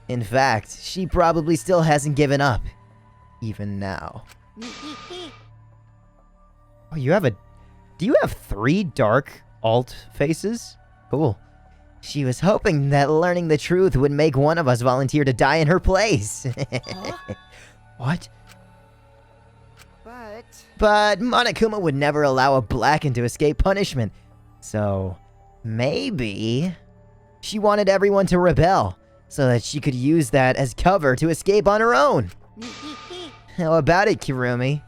In fact, she probably still hasn't given up. Even now. Oh, you have a... Do you have 3 dark alt faces? Cool. She was hoping that learning the truth would make one of us volunteer to die in her place. What? But Monokuma would never allow a Blacken to escape punishment. So, maybe... she wanted everyone to rebel, so that she could use that as cover to escape on her own. How about it, Kirumi?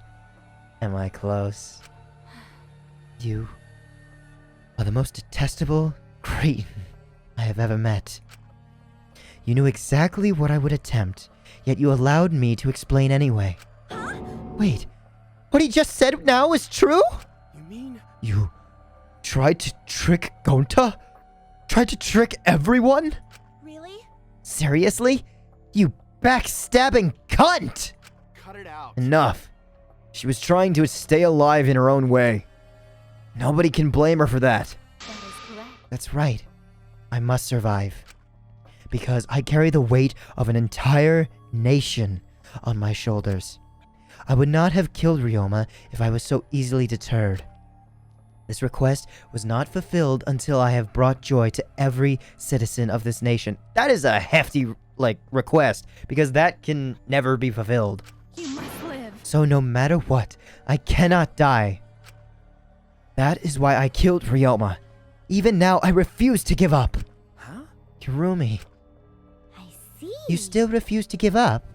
Am I close? You are the most detestable cretin I have ever met. You knew exactly what I would attempt, yet you allowed me to explain anyway. Huh? Wait, what he just said now is true? You mean? You tried to trick Gonta? Tried to trick everyone? Really? Seriously? You backstabbing cunt! Cut it out. Enough. She was trying to stay alive in her own way. Nobody can blame her for that. That is correct. That's right. I must survive. Because I carry the weight of an entire nation on my shoulders. I would not have killed Ryoma if I was so easily deterred. This request was not fulfilled until I have brought joy to every citizen of this nation. That is a hefty, request, because that can never be fulfilled. You must live. So no matter what, I cannot die. That is why I killed Ryoma. Even now, I refuse to give up. Huh? Kirumi, I see. you still refuse to give up?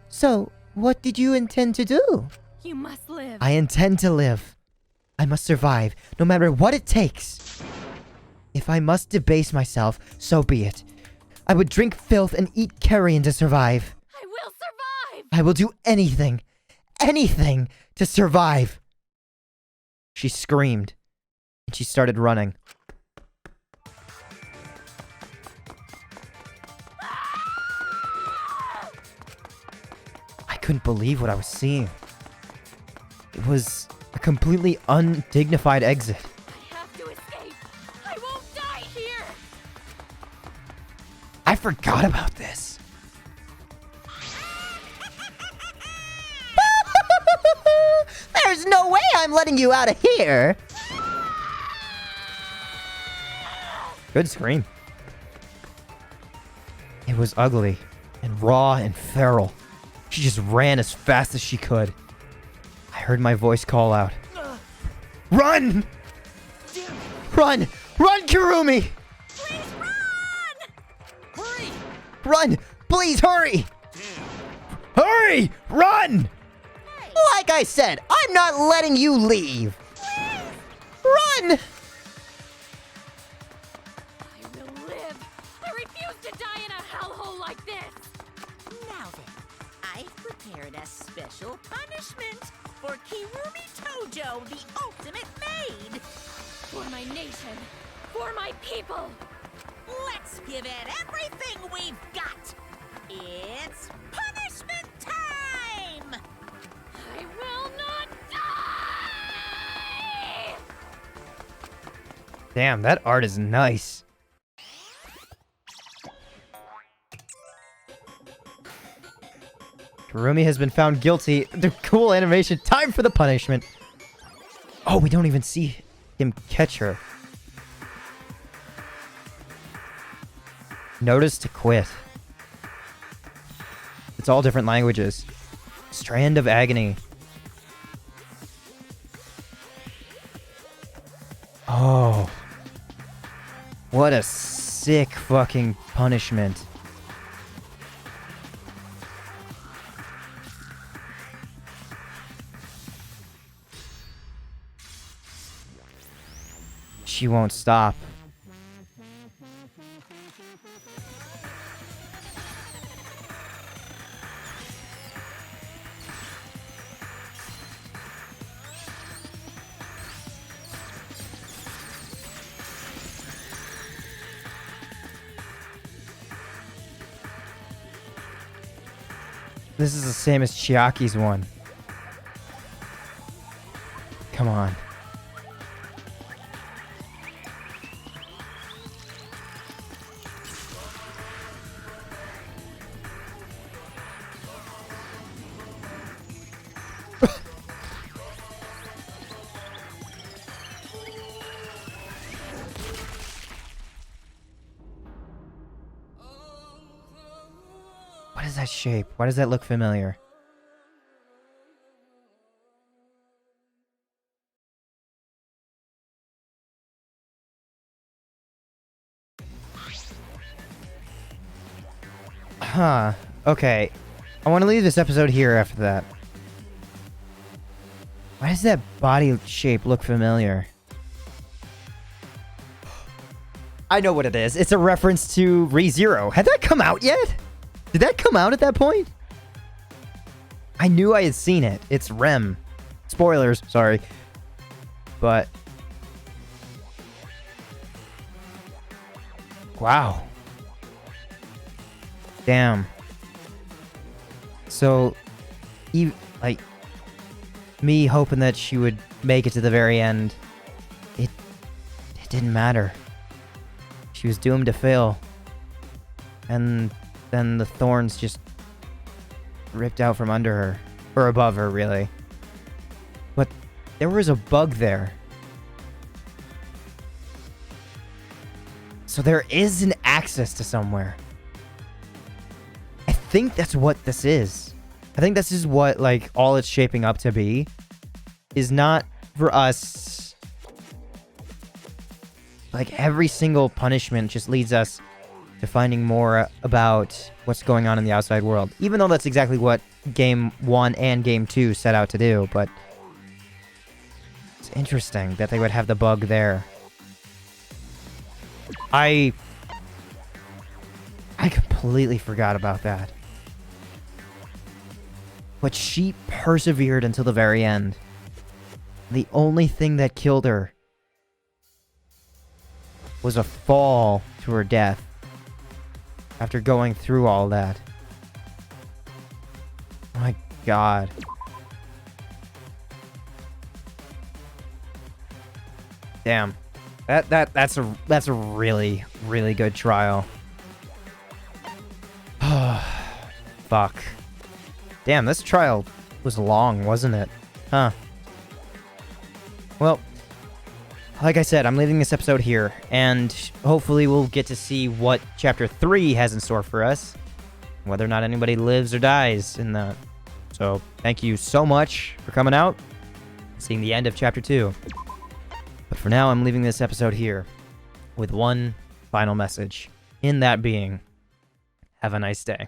So, what did you intend to do? You must live. I intend to live. I must survive, no matter what it takes. If I must debase myself, so be it. I would drink filth and eat carrion to survive. I will survive. I will do anything, anything to survive. She screamed, and she started running. I couldn't believe what I was seeing. It was a completely undignified exit. I have to escape. I won't die here. I forgot about this. There's no way I'm letting you out of here. Good scream. It was ugly and raw and feral. She just ran as fast as she could. I heard my voice call out. Run! Run! Run, Kirumi! Please run! Hurry! Run! Please hurry! Hurry! Run! Like I said, I'm not letting you leave. Run! I will live. I refuse to die in a hellhole like this. Now then, I've prepared a special punishment for Kirumi Tojo, the ultimate maid. For my nation. For my people. Let's give it everything we've got. It's punishment time! I will not die! Damn, that art is nice. Kirumi has been found guilty. The cool animation. Time for the punishment. Oh, we don't even see him catch her. Notice to quit. It's all different languages. Strand of agony. Oh. What a sick fucking punishment. She won't stop. This is the same as Chiaki's one. Come on. What is that shape? Why does that look familiar? Huh. Okay. I want to leave this episode here after that. Why does that body shape look familiar? I know what it is. It's a reference to ReZero. Had that come out yet? Did that come out at that point? I knew I had seen it. It's Rem. Spoilers, sorry. But... wow. Damn. So, like, me hoping that she would make it to the very end, it didn't matter. She was doomed to fail. And then the thorns just ripped out from under her. Or above her, really. But there was a bug there. So there is an access to somewhere. I think that's what this is. I think this is what, like, all it's shaping up to be. Is not for us... like, every single punishment just leads us to finding more about what's going on in the outside world. Even though that's exactly what Game 1 and Game 2 set out to do, but... it's interesting that they would have the bug there. I completely forgot about that. But she persevered until the very end. The only thing that killed her was a fall to her death after going through all that. My God. Damn. That's a really, really good trial. Fuck. Damn, this trial was long, wasn't it? Huh. Well, like I said, I'm leaving this episode here, and hopefully we'll get to see what Chapter 3 has in store for us. Whether or not anybody lives or dies in that. So, thank you so much for coming out and seeing the end of Chapter 2. But for now, I'm leaving this episode here with one final message. In that being, have a nice day.